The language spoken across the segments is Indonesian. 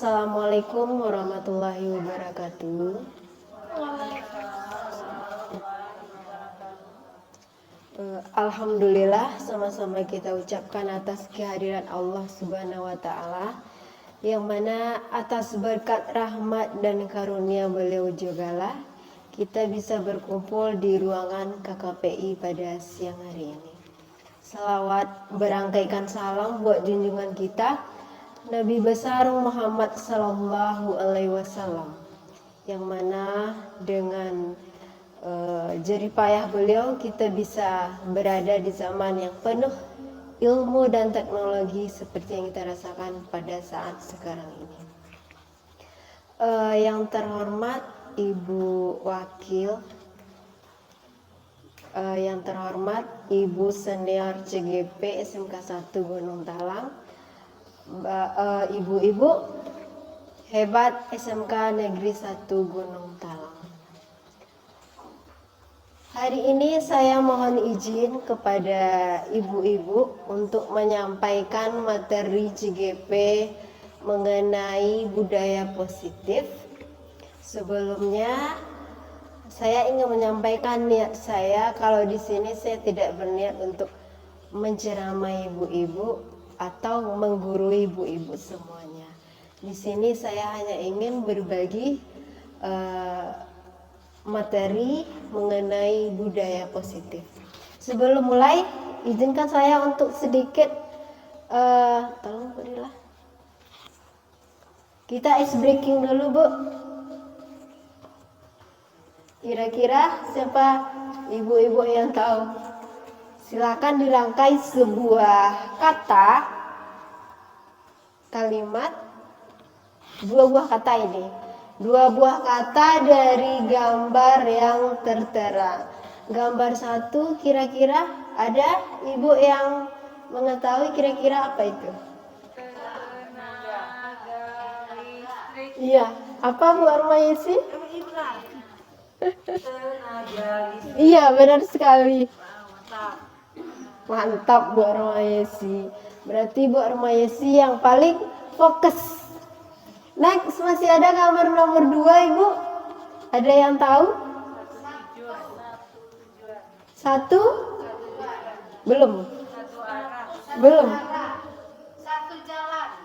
Assalamualaikum warahmatullahi wabarakatuh. Alhamdulillah, sama-sama kita ucapkan atas kehadiran Allah Subhanahu wa Ta'ala, yang mana atas berkat rahmat dan karunia beliau jugalah kita bisa berkumpul di ruangan KKPI pada siang hari ini. Salawat berangkaikan salam buat junjungan kita Nabi besar Muhammad Sallallahu Alaihi Wasallam, yang mana dengan jerih payah beliau kita bisa berada di zaman yang penuh ilmu dan teknologi seperti yang kita rasakan pada saat sekarang ini. Yang terhormat Ibu Wakil, yang terhormat Ibu Senior CGP SMK 1 Gunung Talang, ibu-ibu hebat SMK Negeri 1 Gunung Talang. Hari ini saya mohon izin kepada ibu-ibu untuk menyampaikan materi CGP mengenai budaya positif. Sebelumnya saya ingin menyampaikan niat saya kalau di sini saya tidak berniat untuk menceramai ibu-ibu atau menggurui ibu-ibu semuanya. Di sini saya hanya ingin berbagi materi mengenai budaya positif. Sebelum mulai, izinkan saya untuk sedikit tolong Bu Dila. Kita ice breaking dulu, Bu. Kira-kira siapa ibu-ibu yang tahu? Silakan dirangkai sebuah kata, kalimat, dua buah kata ini. Dua buah kata dari gambar yang tertera. Gambar satu kira-kira ada ibu yang mengetahui kira-kira apa itu? Tenaga listrik. Iya, apa Bu Armayesi? Tenaga listrik. Iya, benar sekali. Mantap. Mantap Bu Armayesi. Berarti Bu Armayesi yang paling fokus. Next, masih ada gambar nomor 2, Ibu. Ada yang tahu? Satu? Belum. Belum.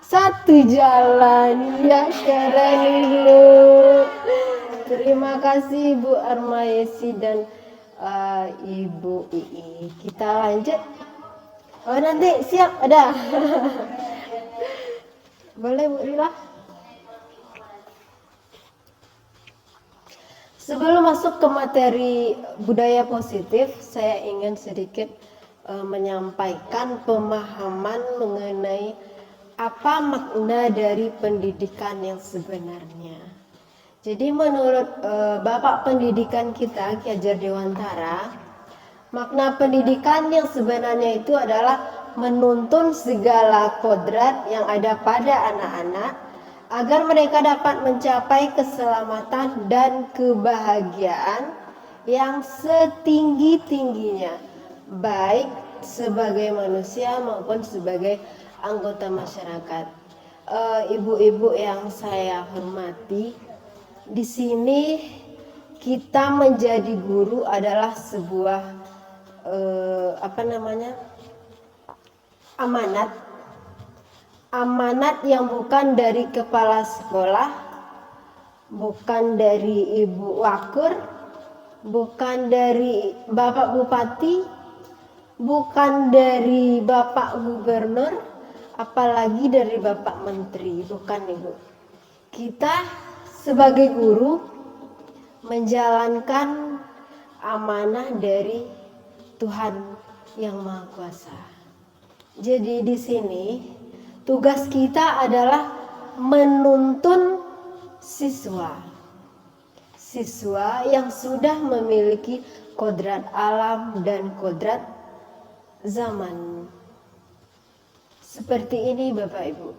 Satu jalan. Ya, keren Ibu. Terima kasih Bu Armayesi dan Ibu Ii. Kita lanjut. Oh, nanti siap ada. Boleh Bu Lila? Sebelum masuk ke materi budaya positif, saya ingin sedikit menyampaikan pemahaman mengenai apa makna dari pendidikan yang sebenarnya. Jadi menurut Bapak Pendidikan kita, Ki Hajar Dewantara, makna pendidikan yang sebenarnya itu adalah menuntun segala kodrat yang ada pada anak-anak agar mereka dapat mencapai keselamatan dan kebahagiaan yang setinggi-tingginya, baik sebagai manusia maupun sebagai anggota masyarakat. Ibu-ibu yang saya hormati, di sini kita menjadi guru adalah sebuah amanat yang bukan dari kepala sekolah, bukan dari Ibu Wakur, bukan dari Bapak Bupati, bukan dari Bapak Gubernur, apalagi dari Bapak Menteri, bukan Ibu. Kita sebagai guru menjalankan amanah dari Tuhan yang Maha Kuasa. Jadi di sini tugas kita adalah menuntun siswa yang sudah memiliki kodrat alam dan kodrat zaman. Seperti ini Bapak Ibu.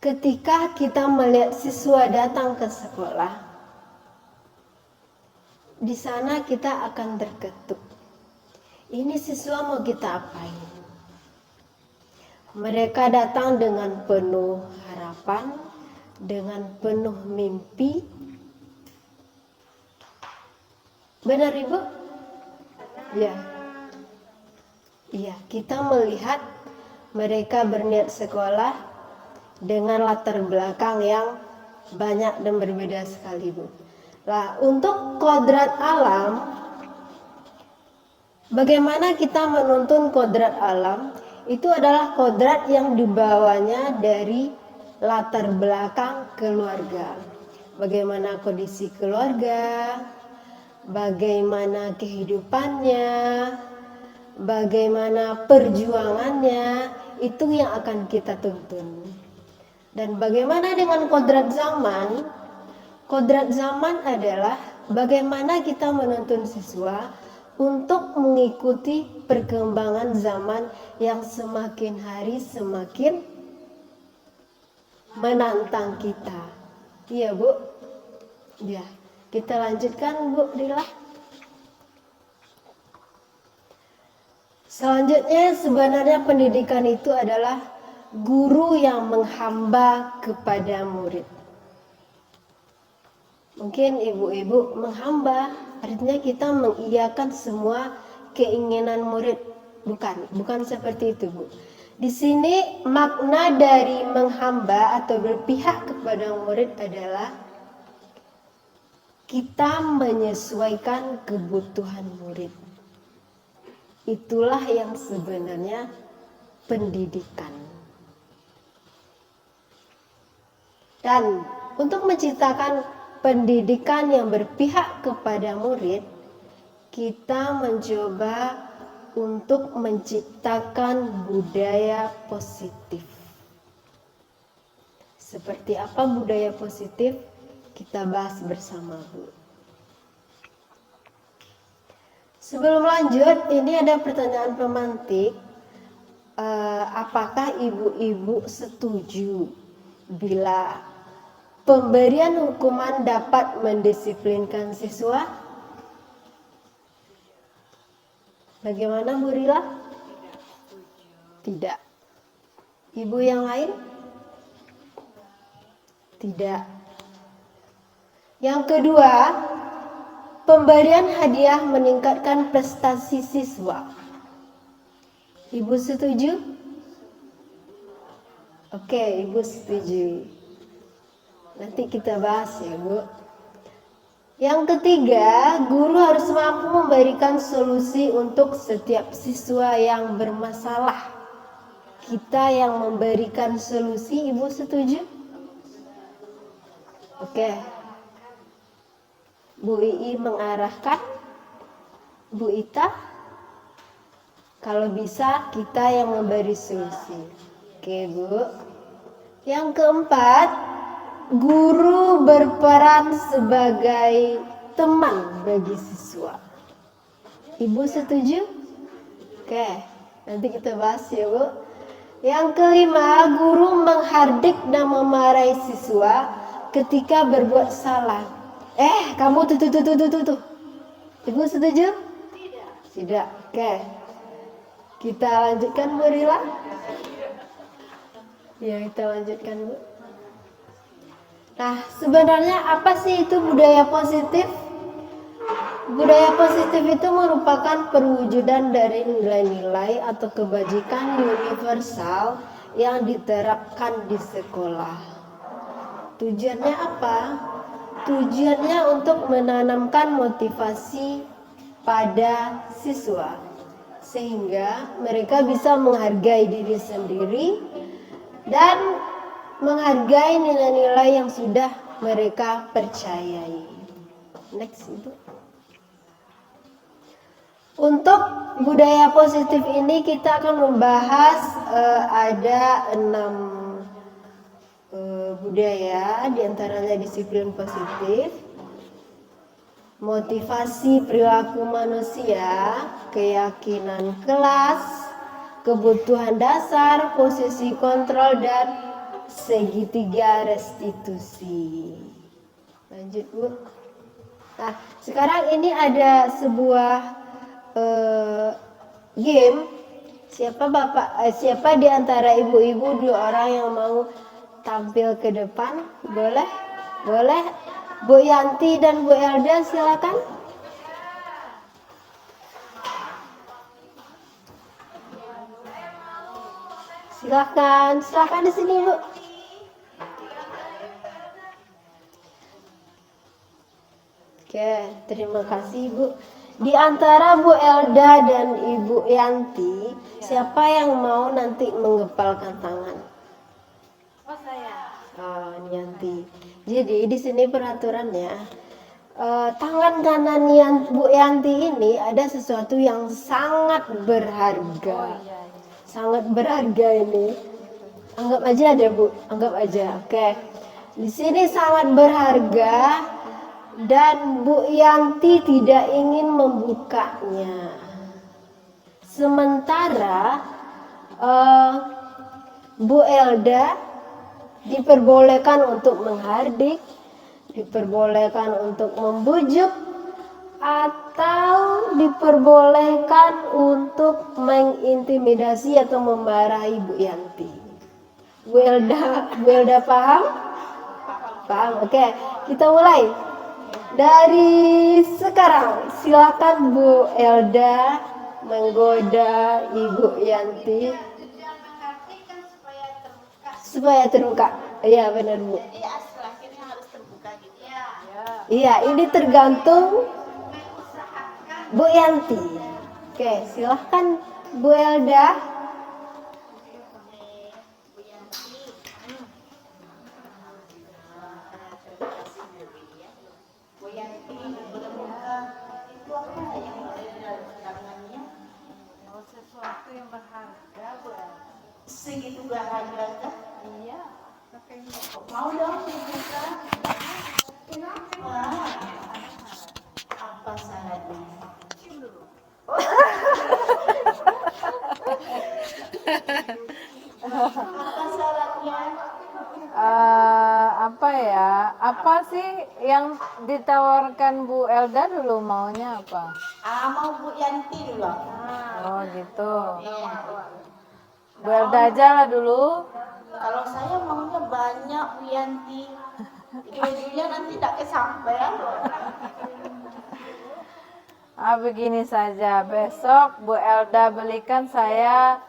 Ketika kita melihat siswa datang ke sekolah, di sana kita akan terketuk. Ini siswa mau kita apain? Mereka datang dengan penuh harapan. harapan, dengan penuh mimpi. Benar Ibu? Ya. Iya, kita melihat mereka berniat sekolah dengan latar belakang yang banyak dan berbeda sekali, Bu. Nah, untuk kodrat alam, bagaimana kita menuntun kodrat alam? Itu adalah kodrat yang dibawanya dari latar belakang keluarga. Bagaimana kondisi keluarga, bagaimana kehidupannya, bagaimana perjuangannya, itu yang akan kita tuntun. Dan bagaimana dengan kodrat zaman? Kodrat zaman adalah bagaimana kita menuntun siswa untuk mengikuti perkembangan zaman yang semakin hari semakin menantang kita. Iya Bu? Ya, kita lanjutkan Bu Rila. Selanjutnya sebenarnya pendidikan itu adalah guru yang menghamba kepada murid. Mungkin ibu-ibu menghamba, artinya kita mengiyakan semua keinginan murid. Bukan seperti itu, Bu. Di sini makna dari menghamba atau berpihak kepada murid adalah kita menyesuaikan kebutuhan murid. Itulah yang sebenarnya pendidikan. Dan untuk menciptakan pendidikan yang berpihak kepada murid, kita mencoba untuk menciptakan budaya positif. Seperti apa budaya positif? Kita bahas bersama, Bu. Sebelum lanjut, ini ada pertanyaan pemantik. Apakah ibu-ibu setuju bila pemberian hukuman dapat mendisiplinkan siswa? Bagaimana Bu Rila? Tidak. Ibu yang lain? Tidak. Yang kedua, pemberian hadiah meningkatkan prestasi siswa. Ibu setuju? Oke, Ibu setuju. Nanti kita bahas ya, Bu. Yang ketiga, guru harus mampu memberikan solusi untuk setiap siswa yang bermasalah. Kita yang memberikan solusi, Ibu setuju? Oke. Bu Ii mengarahkan, Bu Ita, kalau bisa kita yang memberi solusi. Oke, Bu. Yang keempat, guru berperan sebagai teman bagi siswa. Ibu setuju? Oke, nanti kita bahas ya, Bu. Yang kelima, guru menghardik dan memarahi siswa ketika berbuat salah. Kamu tuh. Ibu setuju? Tidak. Oke. Kita lanjutkan, Bu Rila. Ya, kita lanjutkan, Bu. Nah, sebenarnya apa sih itu budaya positif? Budaya positif itu merupakan perwujudan dari nilai-nilai atau kebajikan universal yang diterapkan di sekolah. Tujuannya apa? Tujuannya untuk menanamkan motivasi pada siswa, sehingga mereka bisa menghargai diri sendiri dan menghargai nilai-nilai yang sudah mereka percayai. Next, Ibu. Untuk budaya positif ini kita akan membahas ada 6 budaya, diantaranya disiplin positif, motivasi perilaku manusia, keyakinan kelas, kebutuhan dasar, posisi kontrol, dan segitiga restitusi. Lanjut, Bu. Nah, sekarang ini ada sebuah game. Siapa di antara ibu-ibu 2 orang yang mau tampil ke depan? Boleh? Boleh. Bu Yanti dan Bu Elda silakan. Silakan di sini, Bu. Oke, terima kasih, Bu. Di antara Bu Elda dan Ibu Yanti, siapa yang mau nanti menggepalkan tangan? Oh saya. Oh, Yanti. Jadi di sini peraturannya, tangan kanan Bu Yanti ini ada sesuatu yang sangat berharga. Sangat berharga ini. Anggap aja ada, Bu. Anggap aja. Oke. Di sini sangat berharga dan Bu Yanti tidak ingin membukanya. Sementara Bu Elda diperbolehkan untuk menghardik, diperbolehkan untuk membujuk, atau diperbolehkan untuk mengintimidasi atau memarahi Bu Yanti. Bu Elda paham? Paham? Oke, kita mulai. Dari sekarang, silakan Bu Elda menggoda Ibu Yanti supaya terbuka. Iya, benar, Bu. Jadi akhirnya harus terbuka gitu ya. Iya, ini tergantung Bu Yanti. Oke, silahkan Bu Elda. Bu Yanti. Bu Yanti menemukan itu apa yang ada di dalam tangannya? Oh, sesuatu yang berharga, Bu. Segitu berharga. Iya. Pakai Mau dong dibuka? Wah, apa syaratnya? cium dulu. Apa syaratnya? Apa ya? Apa sih yang ditawarkan Bu Elda dulu, maunya apa? Mau Bu Yanti dulu. Oh gitu. Iya. Bu Elda aja lah dulu. Kalau saya maunya banyak Bu Yanti. Ujung-ujungnya nanti tidak kesampaian. Begini saja, besok Bu Elda belikan saya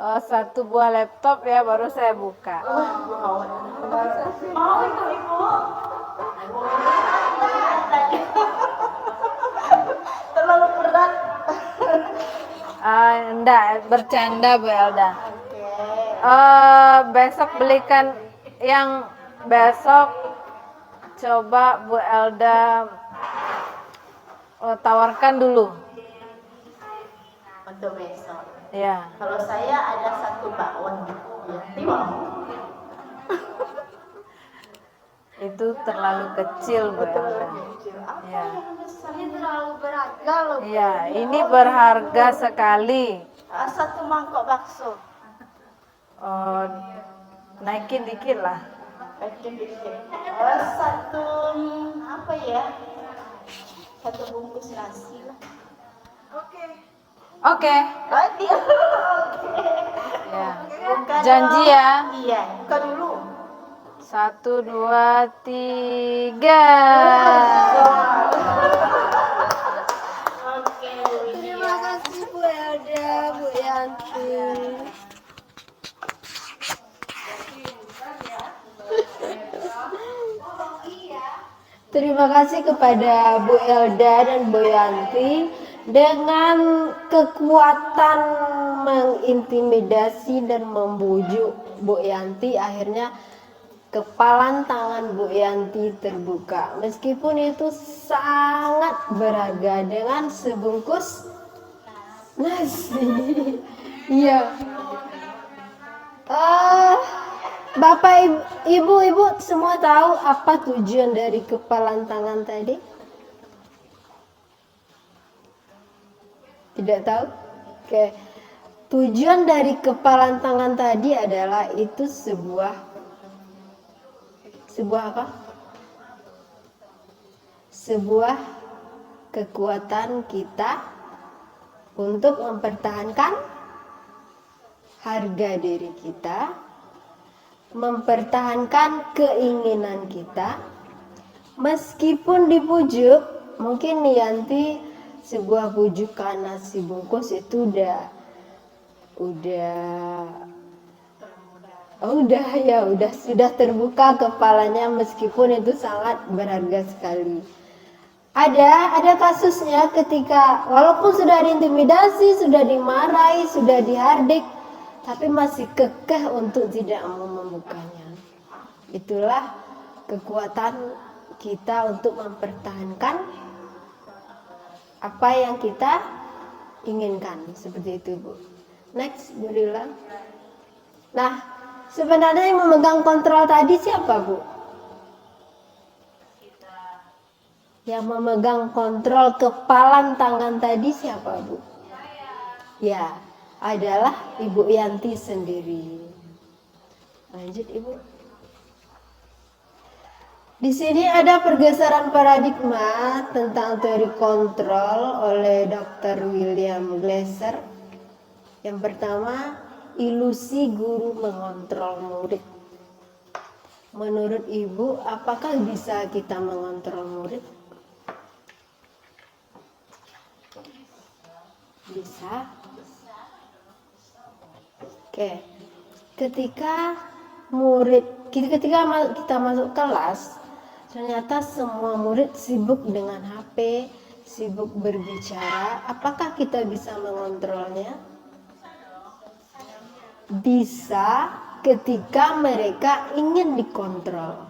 1 buah laptop ya, baru saya buka. Mau ibu-ibu? Terlalu berat. Enggak, bercanda Bu Elda. Oke. Besok belikan yang besok coba Bu Elda tawarkan dulu. Untuk besok. Ya. Kalau saya ada 1 bakwan. Yanti mau? Itu terlalu kecil Bu Elda. Ya. Ini terlalu berharga loh. Iya, ini berharga sekali. 1 mangkok bakso. Oh, naikin dikit lah. Satu apa ya? 1 bungkus nasi lah. Oke. Deal. Ya. Buka Janji dong. ya. Iya, buka dulu. 1, 2, 3. Oke, Terima kasih Bu Elda, Bu Yanti. Terima kasih kepada Bu Elda dan Bu Yanti dengan kekuatan mengintimidasi dan membujuk Bu Yanti, akhirnya kepalan tangan Bu Yanti terbuka. Meskipun itu sangat berharga dengan sebungkus nasi. Iya. Bapak Ibu semua tahu apa tujuan dari kepalan tangan tadi? Tidak tahu? Oke. Tujuan dari kepalan tangan tadi adalah itu sebuah apa? Sebuah kekuatan kita untuk mempertahankan harga diri kita, mempertahankan keinginan kita meskipun dipujuk. Mungkin Yanti sebuah pujukan nasi bungkus itu sudah terbuka kepalanya, meskipun itu sangat berharga sekali. Ada kasusnya ketika walaupun sudah diintimidasi, sudah dimarahi, sudah dihardik, tapi masih kekeh untuk tidak mau membukanya. Itulah kekuatan kita untuk mempertahankan apa yang kita inginkan. Seperti itu, Bu. Next, Bu Rila. Nah, sebenarnya yang memegang kontrol tadi siapa, Bu? Yang memegang kontrol kepalan tangan tadi siapa, Bu? Ya, adalah Ibu Yanti sendiri. Lanjut, Ibu. Di sini ada pergeseran paradigma tentang teori kontrol oleh Dr. William Glasser. Yang pertama, ilusi guru mengontrol murid. Menurut Ibu, apakah bisa kita mengontrol murid? Bisa. Oke. Ketika kita masuk kelas, ternyata semua murid sibuk dengan HP, sibuk berbicara. Apakah kita bisa mengontrolnya? Bisa, ketika mereka ingin dikontrol.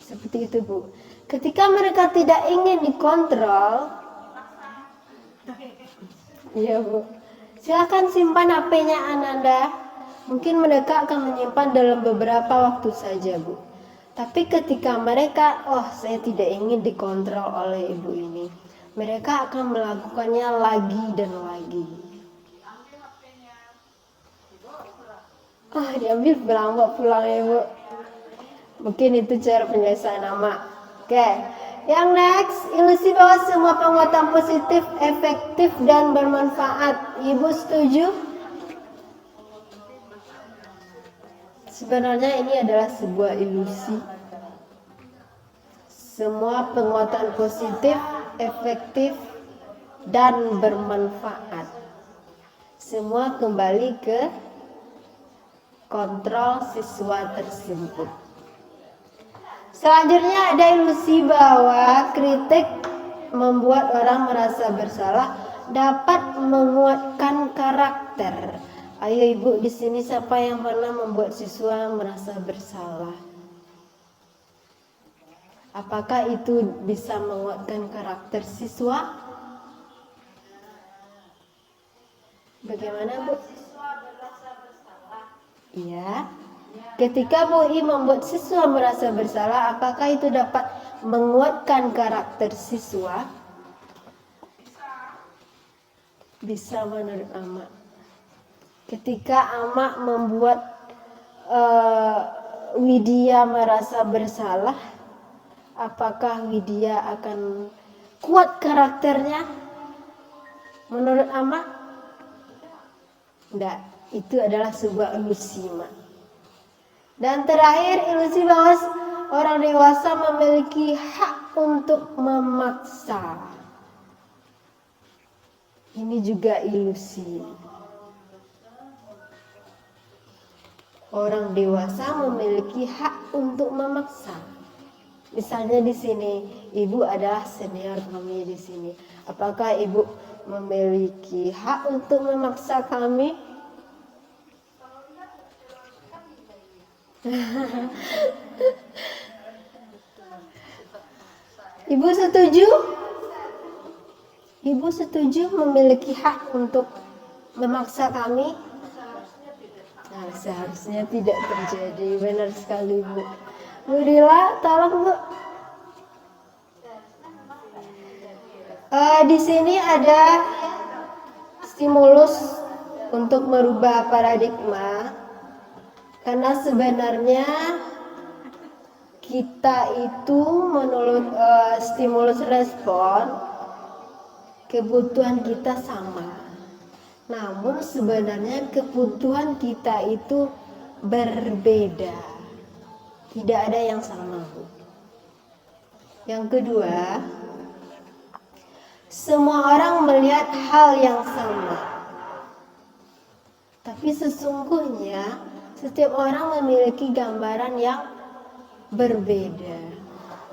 Seperti itu, Bu. Ketika mereka tidak ingin dikontrol, iya, Bu. Silakan simpan HP-nya Ananda. Mungkin mereka akan menyimpan dalam beberapa waktu saja, Bu. Tapi ketika mereka, saya tidak ingin dikontrol oleh ibu ini, mereka akan melakukannya lagi dan lagi. Diambil pulang ya, Bu. Mungkin itu cara penyelesaian nama. Oke. Yang next, ilusi bahwa semua penguatan positif, efektif, dan bermanfaat. Ibu setuju? Sebenarnya ini adalah sebuah ilusi. Semua penguatan positif, efektif, dan bermanfaat. Semua kembali ke kontrol siswa tersebut. Selanjutnya ada ilusi bahwa kritik membuat orang merasa bersalah dapat menguatkan karakter. Ayo Ibu, di sini siapa yang pernah membuat siswa merasa bersalah? Apakah itu bisa menguatkan karakter siswa? Bagaimana, Bu? Iya. Ketika Bu I membuat siswa merasa bersalah, apakah itu dapat menguatkan karakter siswa? Bisa, menurut Ama. Ketika Ama membuat Widya merasa bersalah, apakah Widya akan kuat karakternya? Menurut Ama? Tidak, itu adalah sebuah ilusi, Mak. Dan terakhir, ilusi bahwa orang dewasa memiliki hak untuk memaksa. Ini juga ilusi. Orang dewasa memiliki hak untuk memaksa. Misalnya di sini, Ibu adalah senior kami di sini. Apakah Ibu memiliki hak untuk memaksa kami? Ibu setuju? Ibu setuju memiliki hak untuk memaksa kami? Nah, seharusnya tidak terjadi. Benar sekali, Bu. Bu Rila, tolong, Bu. Di sini ada stimulus untuk merubah paradigma. Karena sebenarnya kita itu menurut stimulus respon, kebutuhan kita sama. Namun sebenarnya kebutuhan kita itu berbeda. Tidak ada yang sama, Bu. Yang kedua, semua orang melihat hal yang sama. Tapi sesungguhnya setiap orang memiliki gambaran yang berbeda.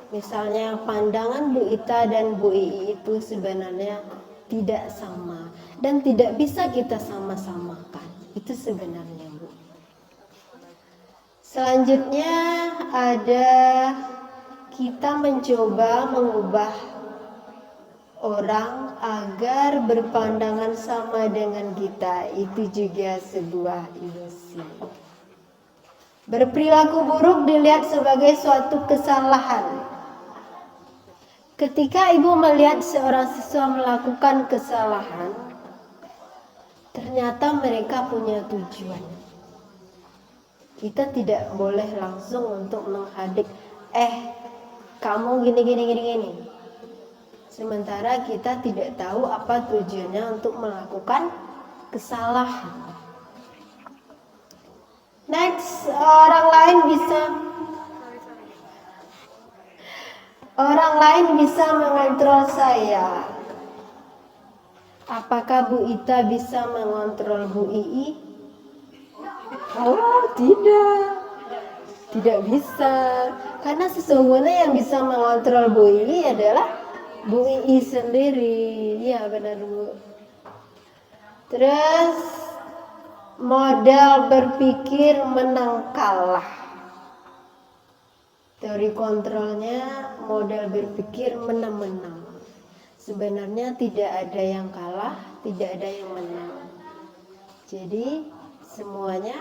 Misalnya pandangan Bu Ita dan Bu Ii itu sebenarnya tidak sama dan tidak bisa kita sama-samakan. Itu sebenarnya, Bu. Selanjutnya ada kita mencoba mengubah orang agar berpandangan sama dengan kita. Itu juga sebuah ilusi. Berperilaku buruk dilihat sebagai suatu kesalahan. Ketika ibu melihat seorang siswa melakukan kesalahan, ternyata mereka punya tujuan. Kita tidak boleh langsung untuk menghadik, kamu gini. Sementara kita tidak tahu apa tujuannya untuk melakukan kesalahan. Next, orang lain bisa mengontrol saya. Apakah Bu Ita bisa mengontrol Bu Ii? Oh, tidak bisa. Karena sesungguhnya yang bisa mengontrol Bu Ii adalah Bu Ii sendiri. Ya, benar, Bu. Terus modal berpikir menang kalah. Teori kontrolnya modal berpikir menang-menang. Sebenarnya tidak ada yang kalah, tidak ada yang menang. Jadi semuanya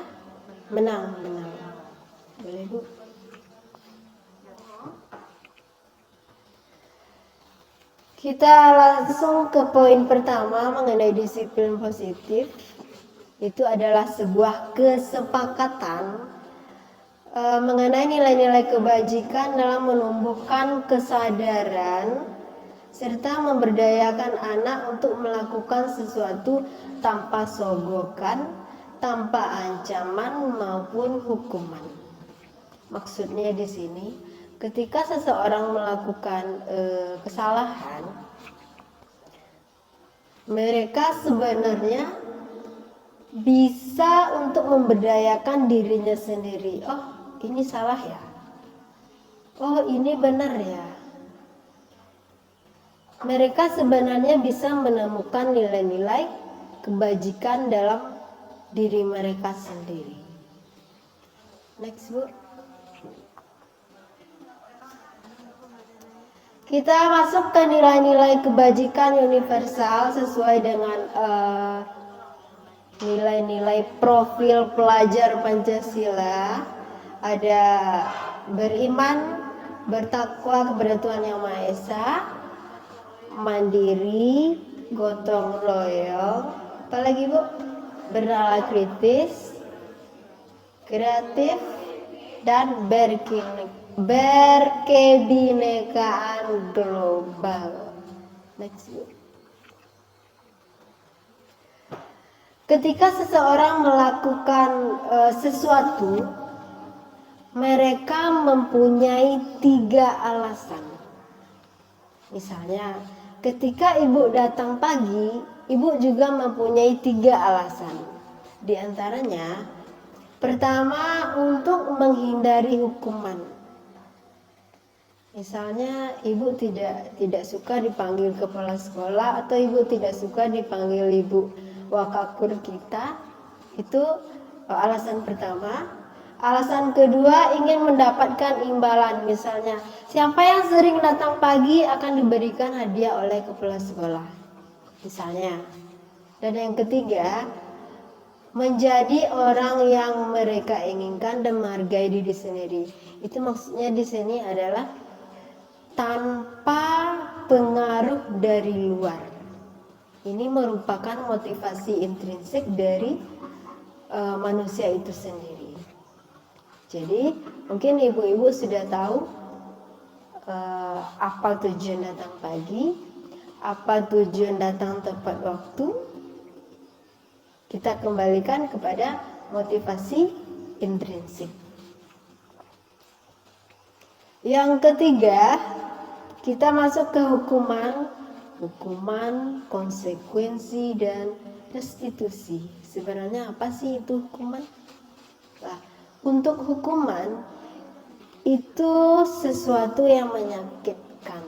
menang-menang. Boleh, Bu? Kita langsung ke poin pertama mengenai disiplin positif. Itu adalah sebuah kesepakatan mengenai nilai-nilai kebajikan dalam menumbuhkan kesadaran serta memberdayakan anak untuk melakukan sesuatu tanpa sogokan, tanpa ancaman maupun hukuman. Maksudnya di sini, ketika seseorang melakukan kesalahan, mereka sebenarnya bisa untuk memberdayakan dirinya sendiri. Oh, ini salah ya. Oh, ini benar ya. Mereka sebenarnya bisa menemukan nilai-nilai kebajikan dalam diri mereka sendiri. Next, Bu. Kita masuk ke nilai-nilai kebajikan universal sesuai dengan nilai-nilai profil pelajar Pancasila. Ada beriman, bertakwa kepada Tuhan Yang Maha Esa, mandiri, gotong royong, apalagi, Bu? Bernalar kritis, kreatif, dan berkebinekaan global. Next, Bu. Ketika seseorang melakukan sesuatu, mereka mempunyai 3 alasan. Misalnya, ketika ibu datang pagi, ibu juga mempunyai 3 alasan. Di antaranya, pertama, untuk menghindari hukuman. Misalnya, ibu tidak suka dipanggil kepala sekolah, atau ibu tidak suka dipanggil ibu wakakur kita. Itu alasan pertama. Alasan kedua, ingin mendapatkan imbalan. Misalnya, siapa yang sering datang pagi akan diberikan hadiah oleh kepala sekolah, misalnya. Dan yang ketiga, menjadi orang yang mereka inginkan dan menghargai diri sendiri. Itu maksudnya di sini adalah tanpa pengaruh dari luar. Ini merupakan motivasi intrinsik dari manusia itu sendiri. Jadi mungkin ibu-ibu sudah tahu apa tujuan datang pagi, apa tujuan datang tepat waktu. Kita kembalikan kepada motivasi intrinsik. Yang ketiga, kita masuk ke hukuman, konsekuensi, dan restitusi. Sebenarnya apa sih itu hukuman? Nah, untuk hukuman itu sesuatu yang menyakitkan.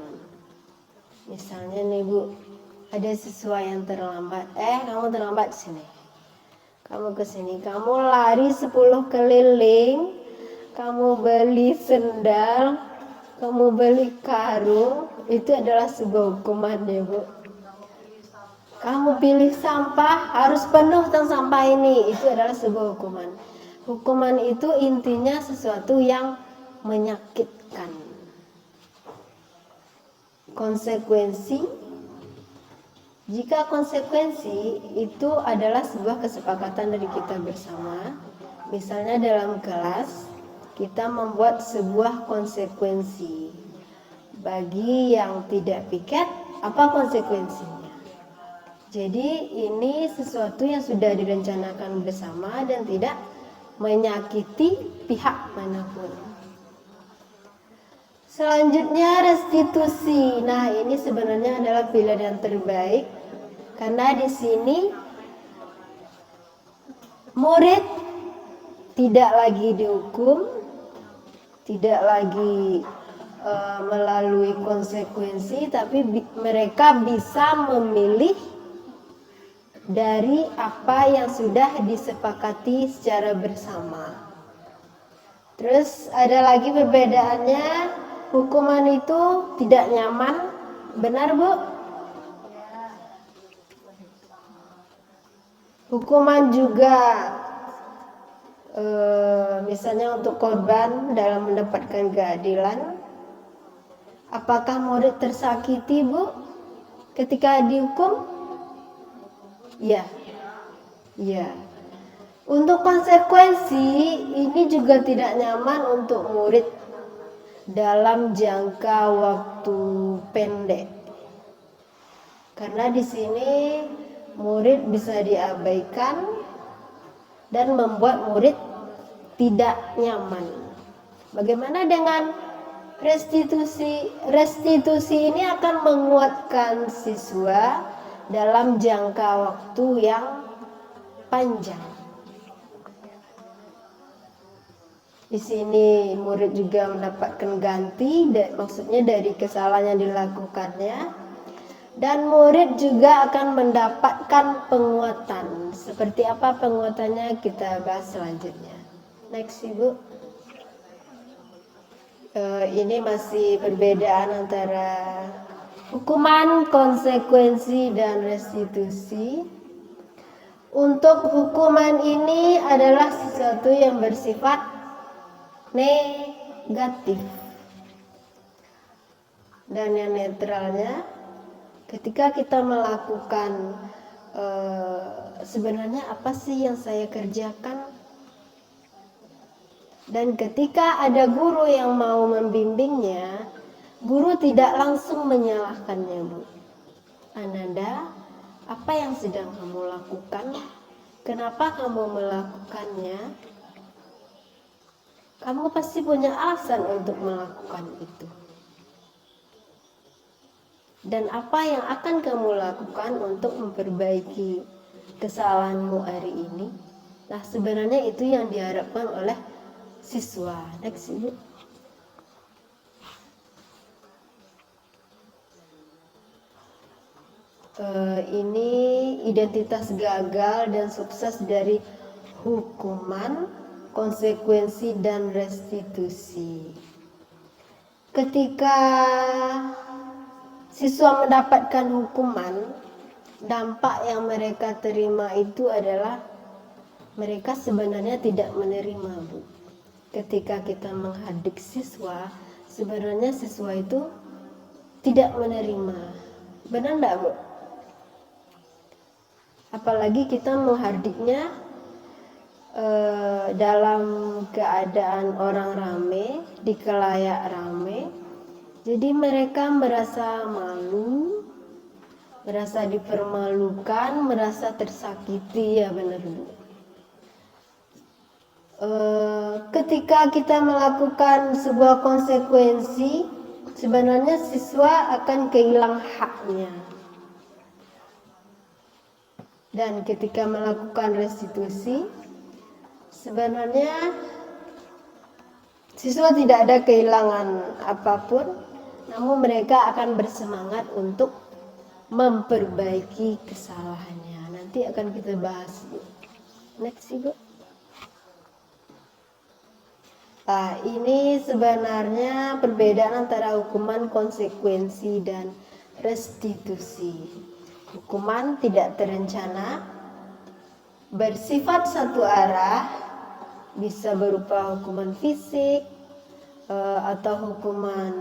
Misalnya nih Bu, ada siswa yang terlambat. Kamu terlambat sini. Kamu ke sini, kamu lari 10 keliling, kamu beli sendal, kamu beli karung, itu adalah sebuah hukuman ya Bu. Kamu pilih sampah, harus penuh tong sampah ini, itu adalah sebuah hukuman. Hukuman itu intinya sesuatu yang menyakitkan. Konsekuensi, jika konsekuensi itu adalah sebuah kesepakatan dari kita bersama. Misalnya dalam kelas, kita membuat sebuah konsekuensi. Bagi yang tidak piket, apa konsekuensinya? Jadi ini sesuatu yang sudah direncanakan bersama dan tidak menyakiti pihak manapun. Selanjutnya restitusi. Nah, ini sebenarnya adalah pilihan yang terbaik karena di sini murid tidak lagi dihukum, tidak lagi melalui konsekuensi, tapi mereka bisa memilih dari apa yang sudah disepakati secara bersama. Terus ada lagi perbedaannya, hukuman itu tidak nyaman, benar Bu? Hukuman juga misalnya untuk korban dalam mendapatkan keadilan. Apakah murid tersakiti Bu ketika dihukum? Ya. Untuk konsekuensi ini juga tidak nyaman untuk murid dalam jangka waktu pendek. Karena di sini murid bisa diabaikan dan membuat murid tidak nyaman. Bagaimana dengan restitusi? Restitusi ini akan menguatkan siswa dalam jangka waktu yang panjang. Di sini murid juga mendapatkan ganti, maksudnya dari kesalahan yang dilakukannya, dan murid juga akan mendapatkan penguatan. Seperti apa penguatannya kita bahas selanjutnya. Next Ibu. Ini masih perbedaan antara hukuman, konsekuensi, dan restitusi. Untuk hukuman ini adalah sesuatu yang bersifat negatif. Dan yang netralnya, ketika kita melakukan sebenarnya apa sih yang saya kerjakan? Dan ketika ada guru yang mau membimbingnya, guru tidak langsung menyalahkannya, Bu. Ananda, apa yang sedang kamu lakukan? Kenapa kamu melakukannya? Kamu pasti punya alasan untuk melakukan itu. Dan apa yang akan kamu lakukan untuk memperbaiki kesalahanmu hari ini? Nah, sebenarnya itu yang diharapkan oleh siswa. Next Ibu. Ini identitas gagal dan sukses dari hukuman, konsekuensi, dan restitusi. Ketika siswa mendapatkan hukuman, dampak yang mereka terima itu adalah mereka sebenarnya tidak menerima, Bu. Ketika kita menghardik siswa, sebenarnya siswa itu tidak menerima. Benar enggak, Bu? Apalagi kita menghardiknya dalam keadaan orang rame, di khalayak rame. Jadi mereka merasa malu, merasa dipermalukan, merasa tersakiti, ya benar Bu. ketika kita melakukan sebuah konsekuensi, sebenarnya siswa akan kehilangan haknya. Dan ketika melakukan restitusi, sebenarnya siswa tidak ada kehilangan apapun, namun mereka akan bersemangat untuk memperbaiki kesalahannya. Nanti akan kita bahas. Next, Ibu. Nah, ini sebenarnya perbedaan antara hukuman konsekuensi dan restitusi. Hukuman tidak terencana, bersifat satu arah, bisa berupa hukuman fisik, atau hukuman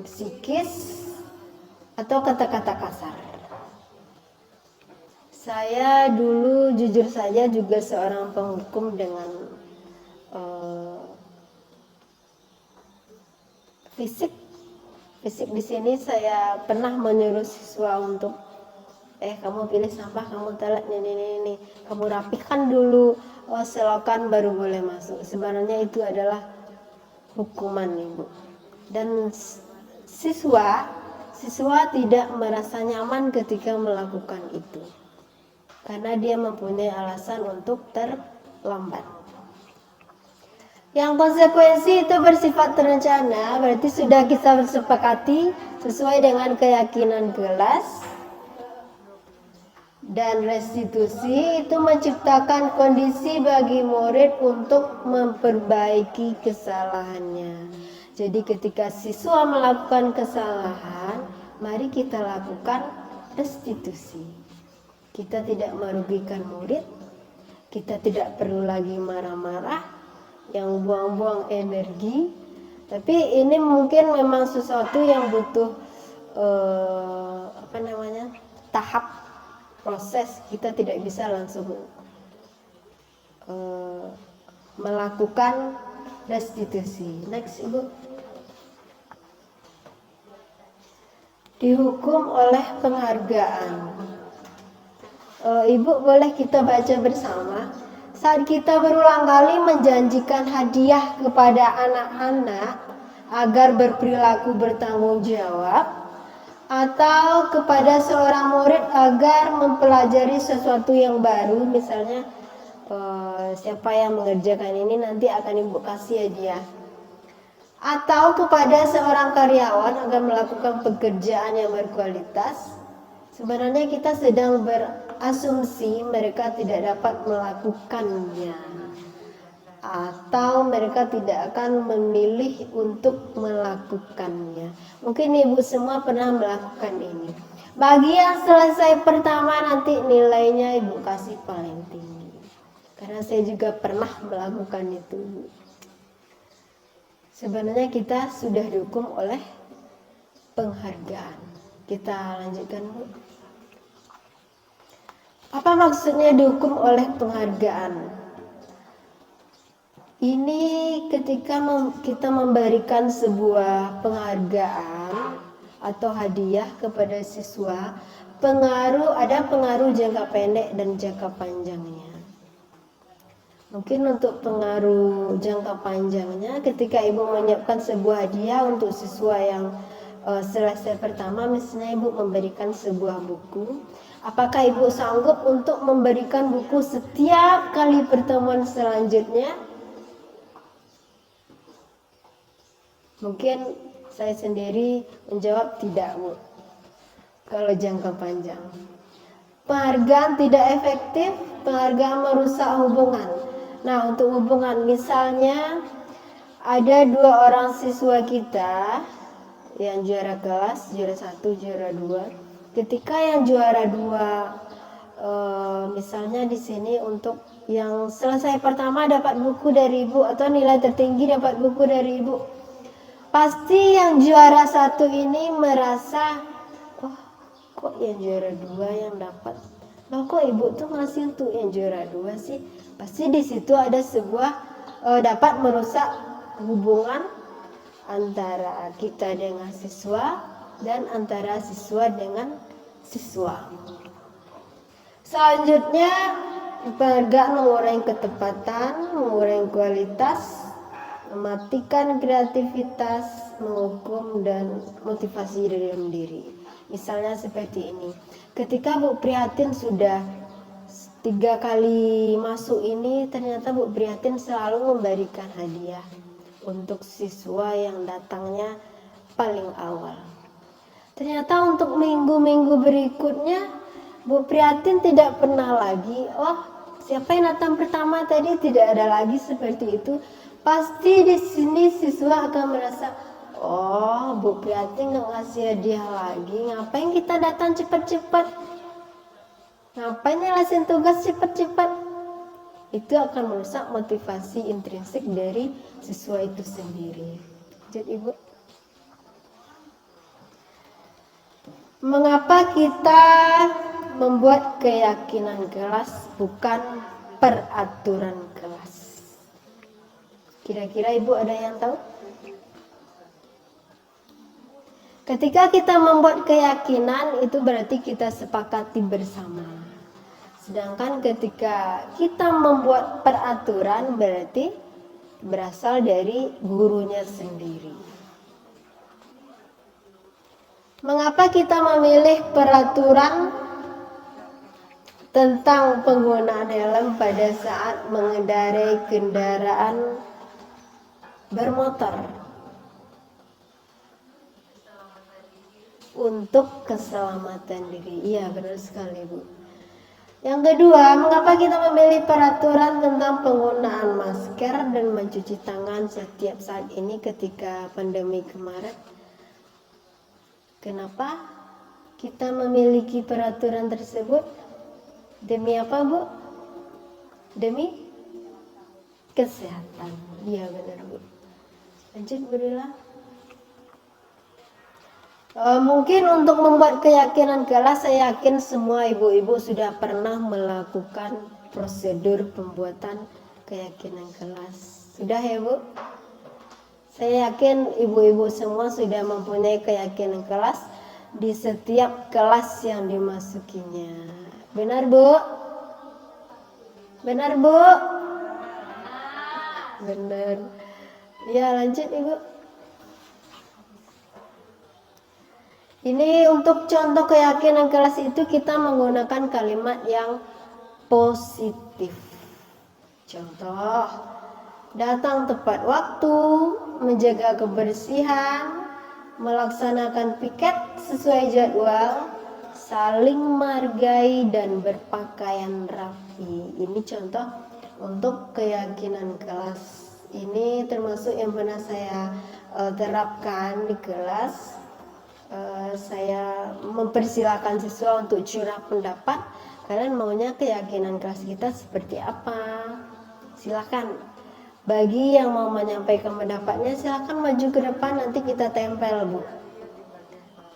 psikis, atau kata-kata kasar. Saya dulu jujur saja juga seorang penghukum dengan fisik di sini. Saya pernah menyuruh siswa untuk kamu pilih sampah, kamu taruh ini, kamu rapikan dulu selokan baru boleh masuk. Sebenarnya itu adalah hukuman, Ibu. Dan siswa tidak merasa nyaman ketika melakukan itu, karena dia mempunyai alasan untuk terlambat. Yang konsekuensi itu bersifat terencana, berarti sudah kita sepakati sesuai dengan keyakinan kelas. Dan restitusi itu menciptakan kondisi bagi murid untuk memperbaiki kesalahannya. Jadi ketika siswa melakukan kesalahan, mari kita lakukan restitusi. Kita tidak merugikan murid, kita tidak perlu lagi marah-marah, yang buang-buang energi. Tapi ini mungkin memang sesuatu yang butuh tahap proses. Kita tidak bisa langsung melakukan restitusi. Next, Ibu. Dihukum oleh penghargaan. Ibu, boleh kita baca bersama? Saat kita berulang kali menjanjikan hadiah kepada anak-anak agar berperilaku bertanggung jawab, atau kepada seorang murid agar mempelajari sesuatu yang baru, misalnya siapa yang mengerjakan ini nanti akan Ibu kasih hadiah, atau kepada seorang karyawan agar melakukan pekerjaan yang berkualitas, sebenarnya kita sedang berasumsi mereka tidak dapat melakukannya, atau mereka tidak akan memilih untuk melakukannya. Mungkin Ibu semua pernah melakukan ini. Bagi yang selesai pertama, nanti nilainya Ibu kasih paling tinggi. Karena saya juga pernah melakukan itu. Sebenarnya kita sudah dihukum oleh penghargaan. Kita lanjutkan, Bu. Apa maksudnya dihukum oleh penghargaan? Ini ketika kita memberikan sebuah penghargaan atau hadiah kepada siswa, ada pengaruh jangka pendek dan jangka panjangnya. Mungkin untuk pengaruh jangka panjangnya, ketika Ibu menyiapkan sebuah hadiah untuk siswa yang selesai pertama, misalnya Ibu memberikan sebuah buku, apakah Ibu sanggup untuk memberikan buku setiap kali pertemuan selanjutnya? Mungkin saya sendiri menjawab tidak, Bu. Kalau jangka panjang, penghargaan tidak efektif, penghargaan merusak hubungan. Nah, untuk hubungan, misalnya ada 2 orang siswa kita yang juara kelas, juara 1, juara 2. Ketika yang juara 2, misalnya di sini untuk yang selesai pertama dapat buku dari Ibu atau nilai tertinggi dapat buku dari Ibu, pasti yang juara 1 ini merasa, kok yang juara 2 yang dapat, kok Ibu tuh ngasih untuk yang juara 2 sih? Pasti di situ ada sebuah dapat merusak hubungan antara kita dengan siswa dan antara siswa dengan siswa. Selanjutnya, Penghargaan mengurangi ketepatan, mengurangi kualitas, mematikan kreativitas, menghukum dan motivasi dalam diri. Misalnya seperti ini. Ketika Bu Prihatin sudah 3 kali masuk ini, ternyata Bu Prihatin selalu memberikan hadiah untuk siswa yang datangnya paling awal. Ternyata untuk minggu-minggu berikutnya Bu Prihatin tidak pernah lagi, oh siapa yang datang pertama tadi, tidak ada lagi seperti itu. Pasti di sini siswa akan merasa, oh Bu Prihatin nggak ngasih hadiah lagi, ngapain kita datang cepat-cepat, ngapain nyelesain tugas cepat-cepat. Itu akan merusak motivasi intrinsik dari siswa itu sendiri. Jadi Ibu, mengapa kita membuat keyakinan kelas bukan peraturan kelas? Kira-kira Ibu ada yang tahu? Ketika kita membuat keyakinan, itu berarti kita sepakati bersama. Sedangkan ketika kita membuat peraturan, berarti berasal dari gurunya sendiri. Mengapa kita memilih peraturan tentang penggunaan helm pada saat mengendarai kendaraan bermotor? Untuk keselamatan diri. Iya, benar sekali, Bu. Yang kedua, mengapa kita memilih peraturan tentang penggunaan masker dan mencuci tangan setiap saat ini ketika pandemi kemarin? Kenapa kita memiliki peraturan tersebut? Demi apa, Bu? Demi kesehatan. Iya, benar, Bu. Lanjut, Bu Rila. Mungkin untuk membuat keyakinan kelas, saya yakin semua ibu-ibu sudah pernah melakukan prosedur pembuatan keyakinan kelas. Sudah ya, Bu? Saya yakin ibu-ibu semua sudah mempunyai keyakinan kelas di setiap kelas yang dimasukinya. Benar, Bu? Benar, Bu? Benar. Ya, lanjut, Ibu. Ini untuk contoh keyakinan kelas itu kita menggunakan kalimat yang positif. Contoh, datang tepat waktu, menjaga kebersihan, melaksanakan piket sesuai jadwal, saling menghargai dan berpakaian rapi. Ini contoh untuk keyakinan kelas. Ini termasuk yang pernah saya terapkan di kelas. Saya mempersilahkan siswa untuk curah pendapat. Kalian maunya keyakinan kelas kita seperti apa? Silakan. Bagi yang mau menyampaikan pendapatnya, silakan maju ke depan, nanti kita tempel, Bu.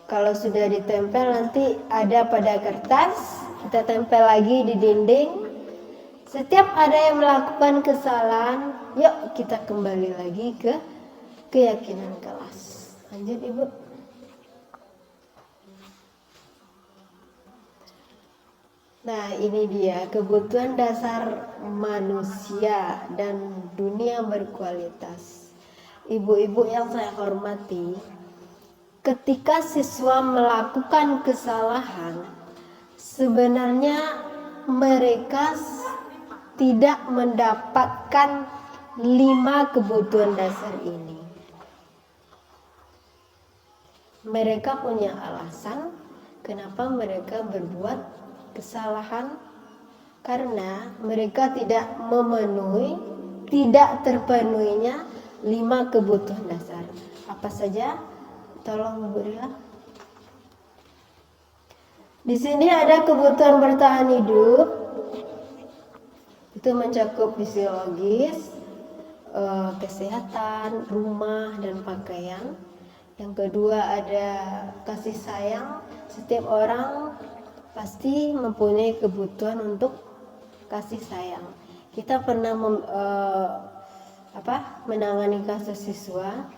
Kalau sudah ditempel, nanti ada pada kertas, kita tempel lagi di dinding. Setiap ada yang melakukan kesalahan, yuk kita kembali lagi ke keyakinan kelas. Lanjut, Ibu. Nah, ini dia kebutuhan dasar manusia dan dunia berkualitas. Ibu-ibu yang saya hormati, ketika siswa melakukan kesalahan, sebenarnya mereka tidak mendapatkan 5 kebutuhan dasar ini. Mereka punya alasan kenapa mereka berbuat kesalahan, karena mereka tidak terpenuhinya 5 kebutuhan dasar. Apa saja? Tolong Bu Rila. Di sini ada kebutuhan bertahan hidup. Itu mencakup fisiologis, kesehatan, rumah dan pakaian. Yang kedua ada kasih sayang. Setiap orang pasti mempunyai kebutuhan untuk kasih sayang. Kita pernah menangani kasus siswa.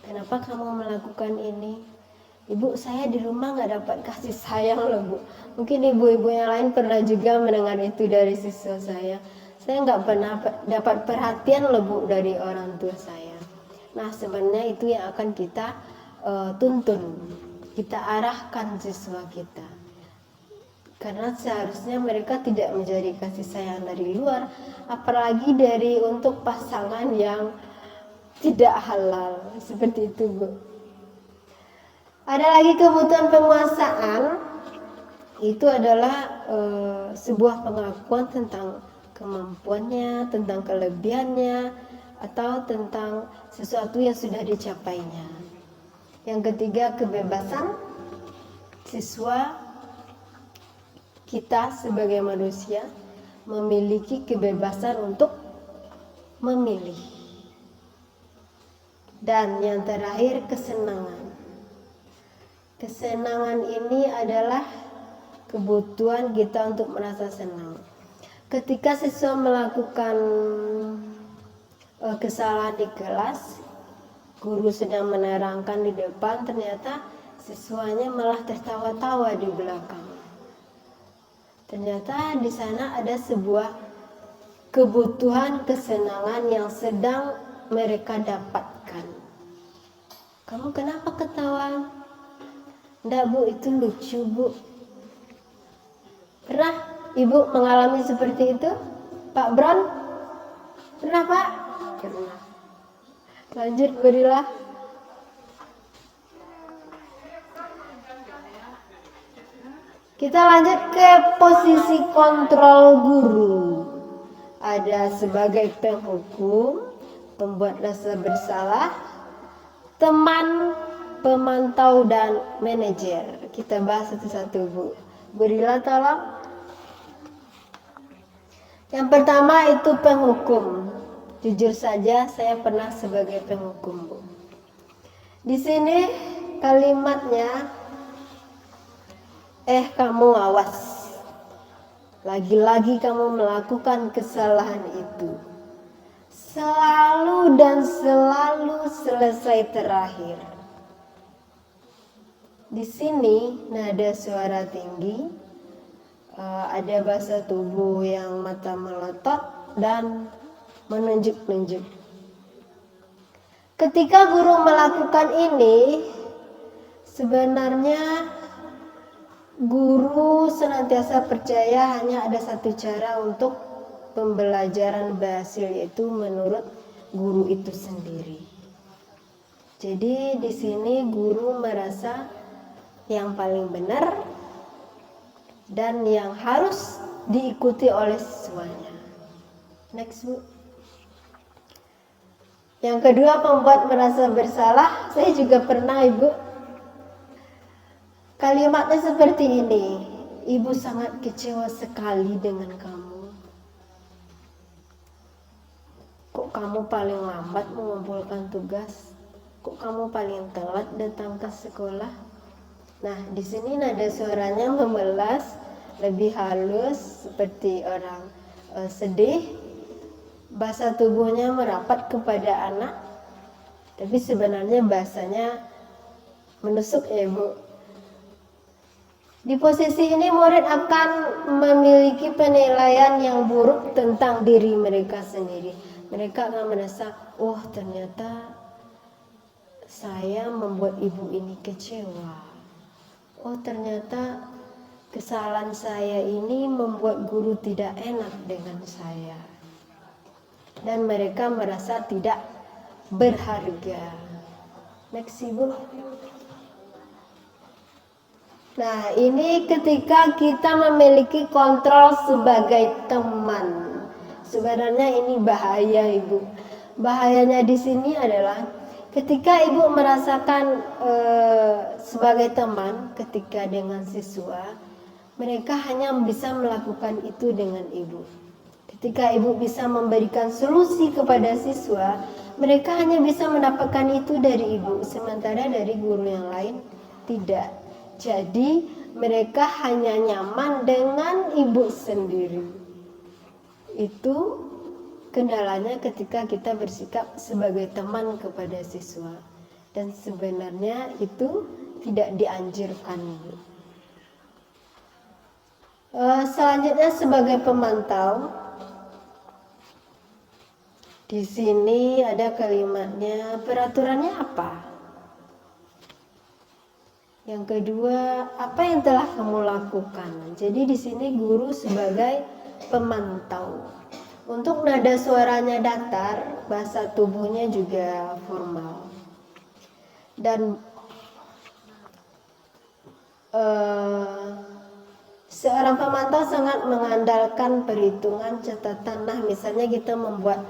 Kenapa kamu melakukan ini? Ibu, saya di rumah nggak dapat kasih sayang loh, Bu. Mungkin ibu-ibu yang lain pernah juga mendengar itu dari siswa saya. Saya nggak pernah dapat perhatian lebih dari orang tua saya. Nah, sebenarnya itu yang akan kita tuntun, kita arahkan siswa kita. Karena seharusnya mereka tidak mencari kasih sayang dari luar, apalagi dari untuk pasangan yang tidak halal. Seperti itu, Bu. Ada lagi kebutuhan penguasaan, itu adalah sebuah pengakuan tentang kemampuannya, tentang kelebihannya, atau tentang sesuatu yang sudah dicapainya. Yang ketiga, kebebasan. Siswa kita sebagai manusia memiliki kebebasan untuk memilih. Dan yang terakhir, kesenangan. Kesenangan ini adalah kebutuhan kita untuk merasa senang. Ketika siswa melakukan kesalahan di kelas, guru sedang menerangkan di depan, ternyata siswanya malah tertawa-tawa di belakang. Ternyata di sana ada sebuah kebutuhan kesenangan yang sedang mereka dapatkan. Kamu kenapa ketawa? Nggak, Bu, itu lucu, Bu. Pernah Ibu mengalami seperti itu? Pak Bron? Pernah, Pak? Pernah. Lanjut, berilah. Kita lanjut ke posisi kontrol guru. Ada sebagai penghukum, pembuat rasa bersalah, teman, pemantau, dan manajer. Kita bahas satu-satu, Bu. Berilah tolong. Yang pertama itu penghukum. Jujur saja saya pernah sebagai penghukum, Bu. Di sini kalimatnya, kamu awas. Lagi-lagi kamu melakukan kesalahan itu. Selalu dan selalu selesai terakhir. Di sini nada suara tinggi, ada bahasa tubuh yang mata melotot dan menunjuk-nunjuk. Ketika guru melakukan ini, sebenarnya guru senantiasa percaya hanya ada satu cara untuk pembelajaran berhasil, yaitu menurut guru itu sendiri. Jadi di sini guru merasa yang paling benar dan yang harus diikuti oleh siswanya. Next, Bu. Yang kedua, pembuat merasa bersalah. Saya juga pernah, Ibu. Kalimatnya seperti ini. Ibu sangat kecewa sekali dengan kamu. Kok kamu paling lambat mengumpulkan tugas? Kok kamu paling telat datang ke sekolah? Nah, di sini nada suaranya memelas, lebih halus seperti orang sedih. Bahasa tubuhnya merapat kepada anak, tapi sebenarnya bahasanya menusuk, ya, Bu. Di posisi ini murid akan memiliki penilaian yang buruk tentang diri mereka sendiri. Mereka akan merasa, oh ternyata saya membuat ibu ini kecewa. Oh ternyata kesalahan saya ini membuat guru tidak enak dengan saya. Dan mereka merasa tidak berharga. Next, Ibu. Nah, ini ketika kita memiliki kontrol sebagai teman. Sebenarnya ini bahaya, Ibu. Bahayanya di sini adalah ketika Ibu merasakan sebagai teman ketika dengan siswa, mereka hanya bisa melakukan itu dengan Ibu. Ketika Ibu bisa memberikan solusi kepada siswa, mereka hanya bisa mendapatkan itu dari Ibu, sementara dari guru yang lain tidak. Jadi mereka hanya nyaman dengan Ibu sendiri. Itu kendalanya ketika kita bersikap sebagai teman kepada siswa. Dan sebenarnya itu tidak dianjurkan, Bu. Selanjutnya sebagai pemantau, di sini ada kalimatnya, peraturannya apa? Yang kedua, apa yang telah kamu lakukan? Jadi di sini guru sebagai pemantau. Untuk nada suaranya datar, bahasa tubuhnya juga formal. Dan seorang pemantau sangat mengandalkan perhitungan catatan. Nah, misalnya kita membuat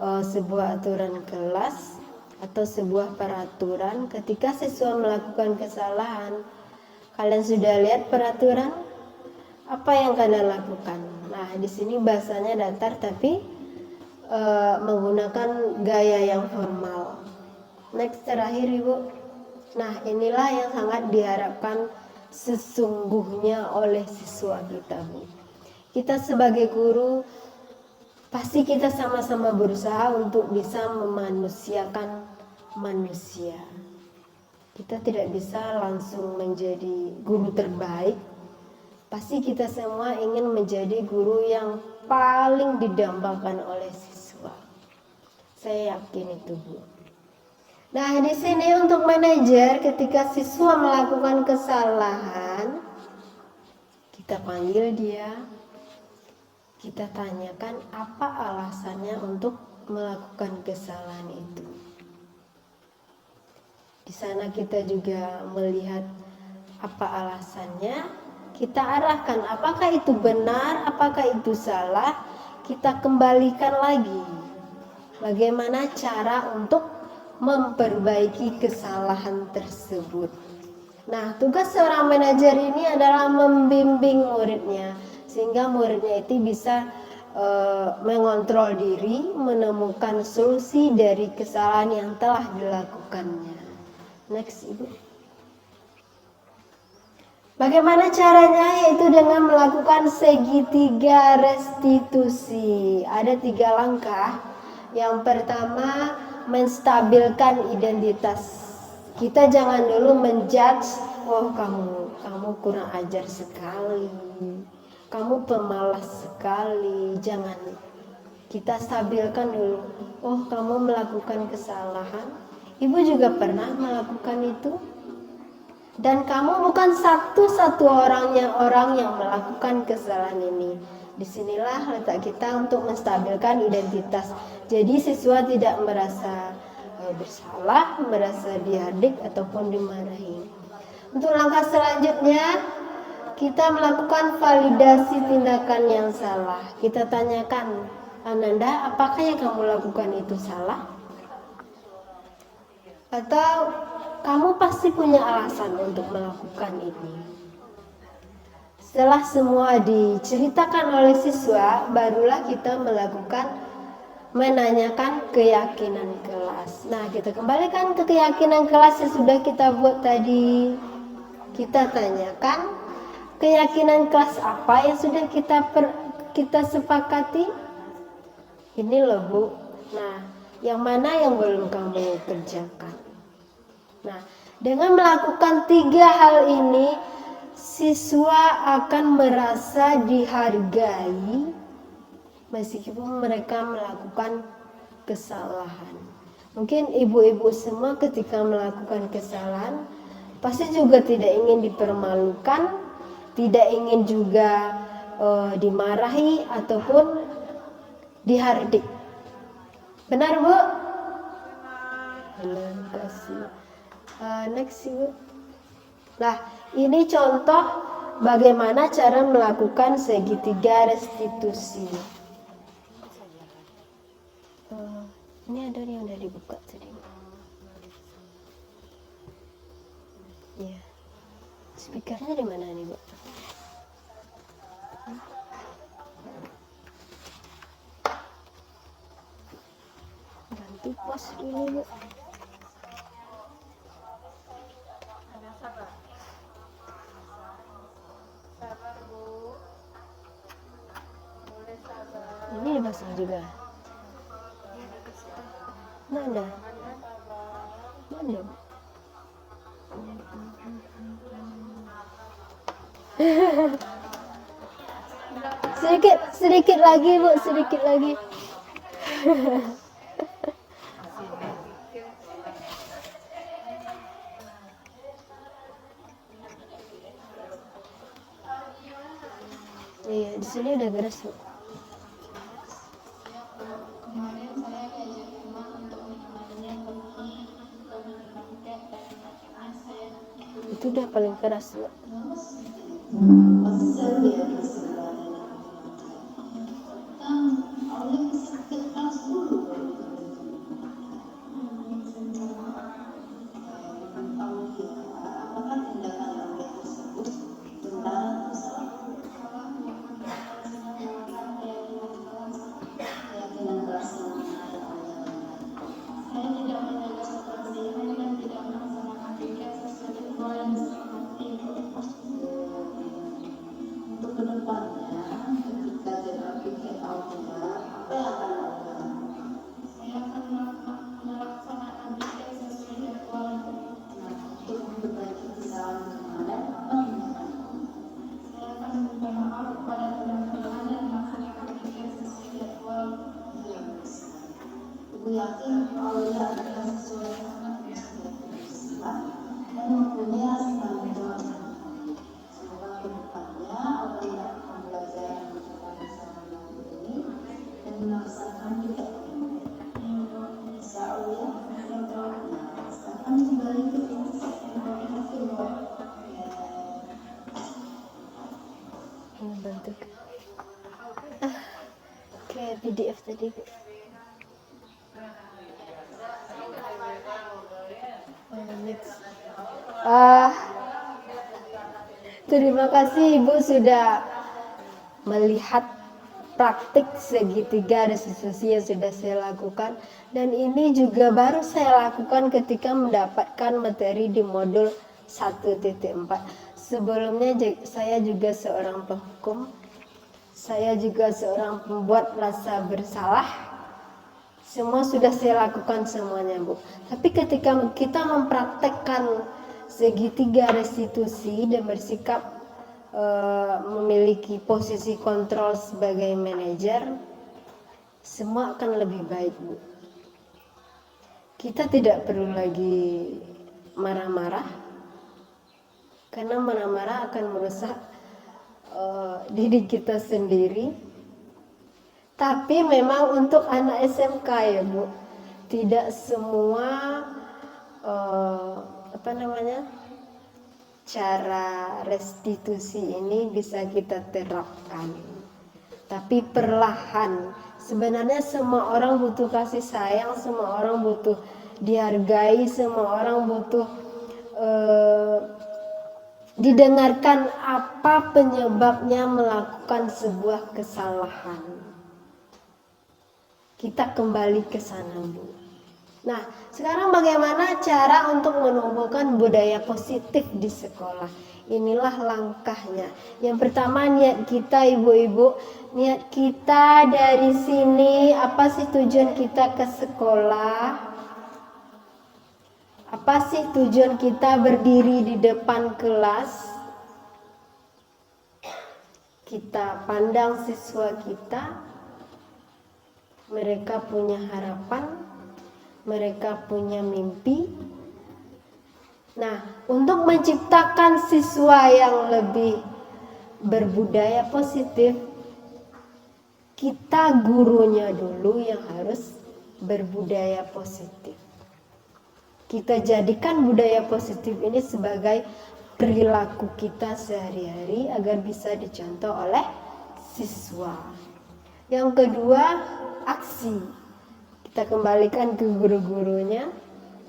sebuah aturan kelas atau sebuah peraturan, ketika siswa melakukan kesalahan, kalian sudah lihat peraturan, apa yang kalian lakukan? Nah, di sini bahasanya datar tapi menggunakan gaya yang formal. Next, terakhir Ibu. Nah, inilah yang sangat diharapkan sesungguhnya oleh siswa kita, Bu. Kita sebagai guru pasti kita sama-sama berusaha untuk bisa memanusiakan manusia. Kita tidak bisa langsung menjadi guru terbaik. Pasti kita semua ingin menjadi guru yang paling didambakan oleh siswa. Saya yakin itu, Bu. Nah, di sini untuk manajer, ketika siswa melakukan kesalahan, kita panggil dia, kita tanyakan apa alasannya untuk melakukan kesalahan itu. Di sana kita juga melihat apa alasannya, kita arahkan apakah itu benar, apakah itu salah, kita kembalikan lagi. Bagaimana cara untuk memperbaiki kesalahan tersebut. Nah, tugas seorang manajer ini adalah membimbing muridnya sehingga muridnya itu bisa mengontrol diri, menemukan solusi dari kesalahan yang telah dilakukannya. Next, Ibu. Bagaimana caranya? Yaitu dengan melakukan segitiga restitusi. Ada 3 langkah. Yang pertama, menstabilkan identitas. Kita jangan dulu menjudge, oh kamu kurang ajar sekali, kamu pemalas sekali. Jangan. Kita stabilkan dulu. Oh, kamu melakukan kesalahan. Ibu juga pernah melakukan itu. Dan kamu bukan satu-satu orang yang melakukan kesalahan ini. Disinilah letak kita untuk menstabilkan identitas. Jadi siswa tidak merasa bersalah, merasa dihardik ataupun dimarahi. Untuk langkah selanjutnya, kita melakukan validasi tindakan yang salah. Kita tanyakan, Ananda, apakah yang kamu lakukan itu salah? Atau kamu pasti punya alasan untuk melakukan ini. Setelah semua diceritakan oleh siswa, barulah kita menanyakan keyakinan kelas. Nah, kita kembalikan ke keyakinan kelas yang sudah kita buat tadi. Kita tanyakan keyakinan kelas apa yang sudah kita sepakati. Ini loh, Bu. Nah, yang mana yang belum kamu kerjakan? Nah, dengan melakukan 3 hal ini, siswa akan merasa dihargai meskipun mereka melakukan kesalahan. Mungkin ibu-ibu semua ketika melakukan kesalahan pasti juga tidak ingin dipermalukan, tidak ingin juga dimarahi ataupun dihardik. Benar, Bu? Terima kasih. Next, Ibu. Nah, ini contoh bagaimana cara melakukan segitiga restitusi. Ini ada yang udah dibuka tadi. Ya. Speakernya di mana nih, Bu? Ganti pos dulu, Bu. Ini dipasang juga. Mana? Mana? Sedikit lagi Bu, sedikit lagi. Iya, di sini udah geras Bu. Kemarin saya diajak Imam untuk menemaninya pergi ke market dan akhirnya saya Itu udah paling keras Bu. saya tidak menjaga kebersihan dan tidak melaksanakan tiket sesuai jadwal yang disepakati. Untuk kedepannya, ketika jadwal piket tidak, apa yang akan dilakukan? Saya akan melaksanakan piket sesuai jadwal. Nah, untuk memperbaiki kesalahan kemarin, apa tindakan? Saya akan meminta maaf kepada teman-teman dan melaksanakan piket sesuai jadwal. Ibu yakin Aulia adalah seseorang yang bersifat dan mempunyai rasa tanggung jawab. Semoga kedepannya Aulia akan belajar mengucapkan kesalahan ini dan melaksanakan piket. Bisa Aulia? Akan kembali ke Bantu. Kayak PDF tadi Bu. Next. Terima kasih Ibu sudah melihat praktik segitiga restitusi yang sudah saya lakukan, dan ini juga baru saya lakukan ketika mendapatkan materi di modul 1.4. Sebelumnya saya juga seorang penghukum, saya juga seorang pembuat rasa bersalah. Semua sudah saya lakukan semuanya Bu. Tapi ketika kita mempraktekkan segitiga restitusi dan bersikap memiliki posisi kontrol sebagai manajer, semua akan lebih baik Bu. Kita tidak perlu lagi marah-marah, karena marah-marah akan merusak diri kita sendiri. Tapi memang untuk anak SMK ya Bu, tidak semua cara restitusi ini bisa kita terapkan. Tapi perlahan. Sebenarnya semua orang butuh kasih sayang, semua orang butuh dihargai, semua orang butuh didengarkan apa penyebabnya melakukan sebuah kesalahan. Kita kembali ke sana Bu. Nah, sekarang bagaimana cara untuk menumbuhkan budaya positif di sekolah? Inilah langkahnya. Yang pertama, niat kita ibu-ibu, niat kita dari sini, apa sih tujuan kita ke sekolah? Apa sih tujuan kita berdiri di depan kelas? Kita pandang siswa kita, mereka punya harapan, mereka punya mimpi. Nah, untuk menciptakan siswa yang lebih berbudaya positif, kita gurunya dulu yang harus berbudaya positif. Kita jadikan budaya positif ini sebagai perilaku kita sehari-hari agar bisa dicontoh oleh siswa. Yang kedua, aksi. Kita kembalikan ke guru-gurunya,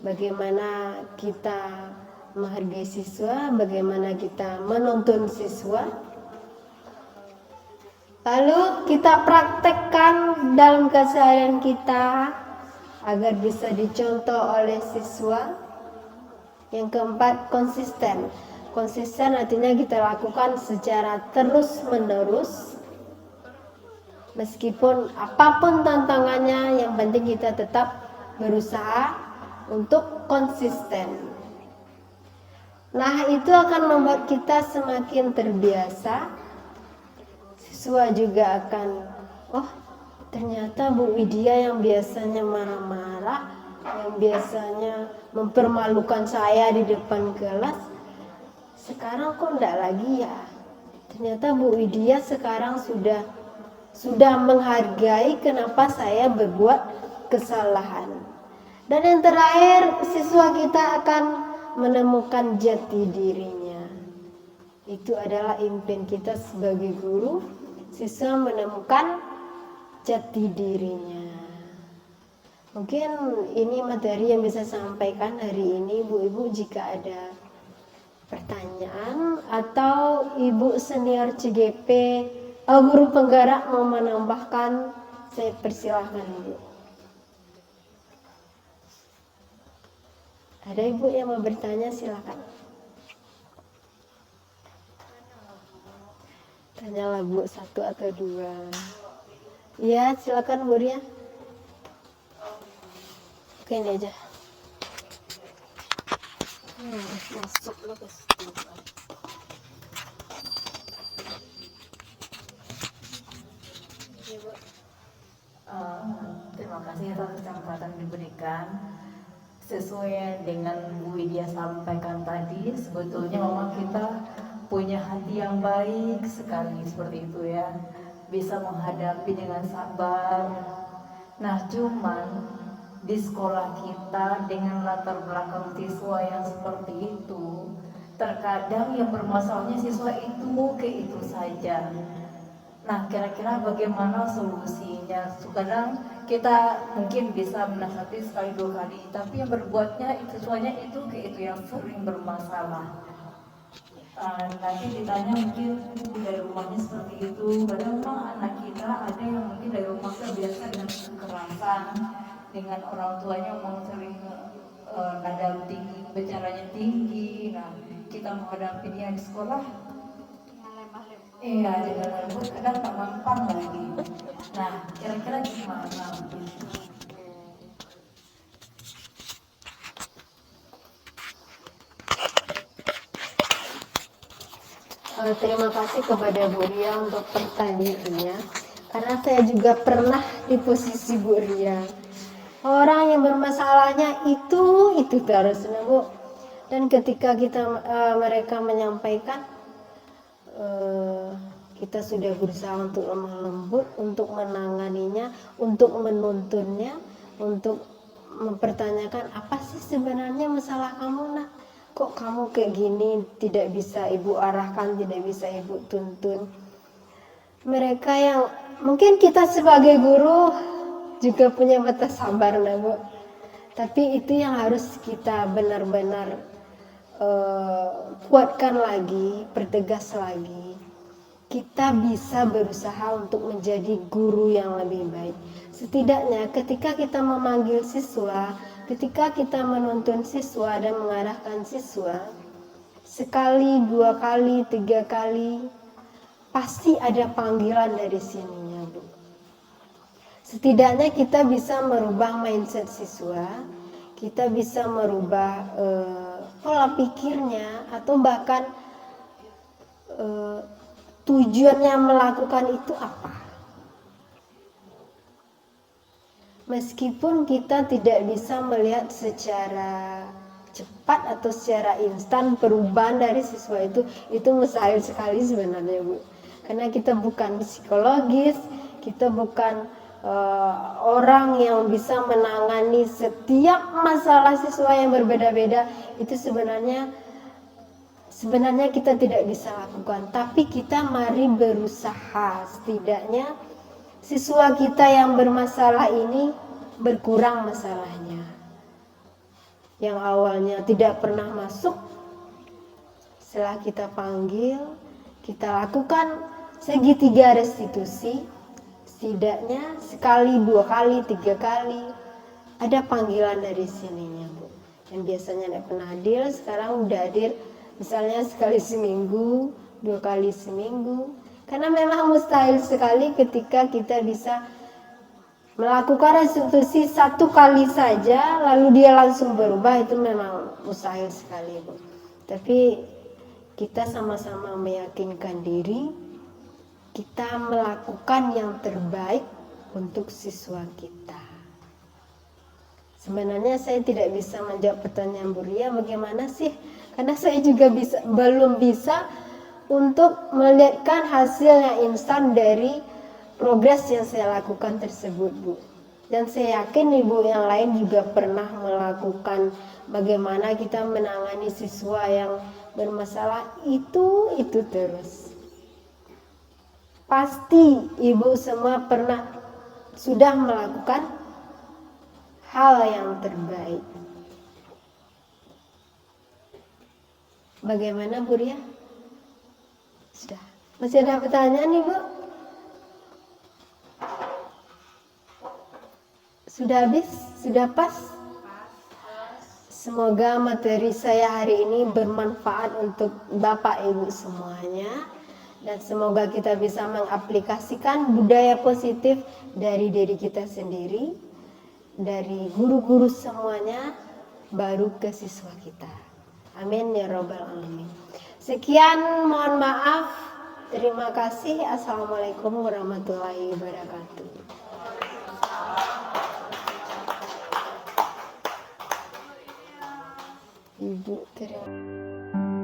bagaimana kita menghargai siswa, bagaimana kita menuntun siswa. Lalu kita praktekkan dalam keseharian kita agar bisa dicontoh oleh siswa. Yang keempat, konsisten. Konsisten artinya kita lakukan secara terus-menerus. Meskipun apapun tantangannya, yang penting kita tetap berusaha untuk konsisten. Nah, itu akan membuat kita semakin terbiasa. siswa juga akan, oh ternyata Bu Widya yang biasanya marah-marah, yang biasanya mempermalukan saya di depan kelas, sekarang kok enggak lagi ya. Ternyata Bu Widya sekarang sudah menghargai kenapa saya berbuat kesalahan. Dan yang terakhir, siswa kita akan menemukan jati dirinya. Itu adalah impian kita sebagai guru, siswa menemukan jati dirinya. Mungkin ini materi yang bisa saya sampaikan hari ini, Bu-ibu. Jika ada pertanyaan atau ibu senior CGP, guru penggerak mau menambahkan, saya persilahkan ibu. Ada ibu yang mau bertanya, silakan. Tanyalah Bu, 1 atau 2. Ya, silakan Bu Ria. Oke, ini aja. Masuk lo ke situ. Terima kasih atas kesempatan diberikan. Sesuai dengan Bu Widya sampaikan tadi, sebetulnya memang kita punya hati yang baik sekali seperti itu ya, bisa menghadapi dengan sabar. Nah, cuman di sekolah kita dengan latar belakang siswa yang seperti itu, terkadang yang bermasalahnya siswa itu kayak itu saja. Nah, kira-kira bagaimana solusinya? Kadang kita mungkin bisa menasihati sekali 2 kali, tapi yang berbuatnya siswanya itu kayak itu yang sering bermasalah. Nanti ditanya mungkin dari rumahnya seperti itu. Kadang memang anak kita ada yang mungkin dari rumah terbiasa dengan kekerasan, dengan orang tuanya memang sering nada tinggi, bicaranya tinggi. Nah, kita menghadapi dia di sekolah, iya, dengan lembut kadang tak mampan lagi. Nah, kira-kira gimana? Terima kasih kepada Bu Ria untuk pertanyaannya, karena saya juga pernah di posisi Bu Ria. Orang yang bermasalahnya itu terus, Bu. Dan ketika mereka menyampaikan, kita sudah berusaha untuk lemah lembut, untuk menanganinya, untuk menuntunnya, untuk mempertanyakan apa sih sebenarnya masalah kamu, nak? Kok kamu kayak gini, tidak bisa ibu arahkan, tidak bisa ibu tuntun. Mereka yang mungkin kita sebagai guru juga punya batas sabar, nah Bu. Tapi itu yang harus kita benar-benar kuatkan lagi, pertegas lagi. Kita bisa berusaha untuk menjadi guru yang lebih baik. Setidaknya ketika kita memanggil siswa, ketika kita menuntun siswa dan mengarahkan siswa, sekali, 2 kali, 3 kali, pasti ada panggilan dari sininya, Bu. Setidaknya kita bisa merubah mindset siswa, kita bisa merubah pola pikirnya, atau bahkan tujuannya melakukan itu apa. Meskipun kita tidak bisa melihat secara cepat atau secara instan perubahan dari siswa itu mustahil sekali sebenarnya, Bu. Karena kita bukan psikologis, kita bukan orang yang bisa menangani setiap masalah siswa yang berbeda-beda. Itu sebenarnya kita tidak bisa lakukan. Tapi kita mari berusaha, setidaknya siswa kita yang bermasalah ini berkurang masalahnya. Yang awalnya tidak pernah masuk, setelah kita panggil, kita lakukan segitiga restitusi, setidaknya sekali, 2 kali, 3 kali ada panggilan dari sininya, Bu. Yang biasanya tidak pernah hadir, sekarang udah hadir, misalnya sekali seminggu, 2 kali seminggu. Karena memang mustahil sekali ketika kita bisa melakukan restitusi 1 kali saja lalu dia langsung berubah, itu memang mustahil sekali, Bu. Tapi kita sama-sama meyakinkan diri, kita melakukan yang terbaik untuk siswa kita. Sebenarnya saya tidak bisa menjawab pertanyaan Bu Ria bagaimana sih, karena saya juga belum bisa untuk melihatkan hasil yang instan dari progres yang saya lakukan tersebut, Bu. Dan saya yakin ibu yang lain juga pernah melakukan bagaimana kita menangani siswa yang bermasalah itu terus. Pasti ibu semua sudah melakukan hal yang terbaik. Bagaimana Bu Ria? Sudah. Masih ada pertanyaan Ibu? Sudah habis? Sudah pas? Semoga materi saya hari ini bermanfaat untuk Bapak Ibu semuanya. Dan semoga kita bisa mengaplikasikan budaya positif dari diri kita sendiri, dari guru-guru semuanya, baru ke siswa kita. Amin ya robbal alamin. Sekian, mohon maaf. Terima kasih. Assalamualaikum warahmatullahi wabarakatuh. Ibu, terima kasih.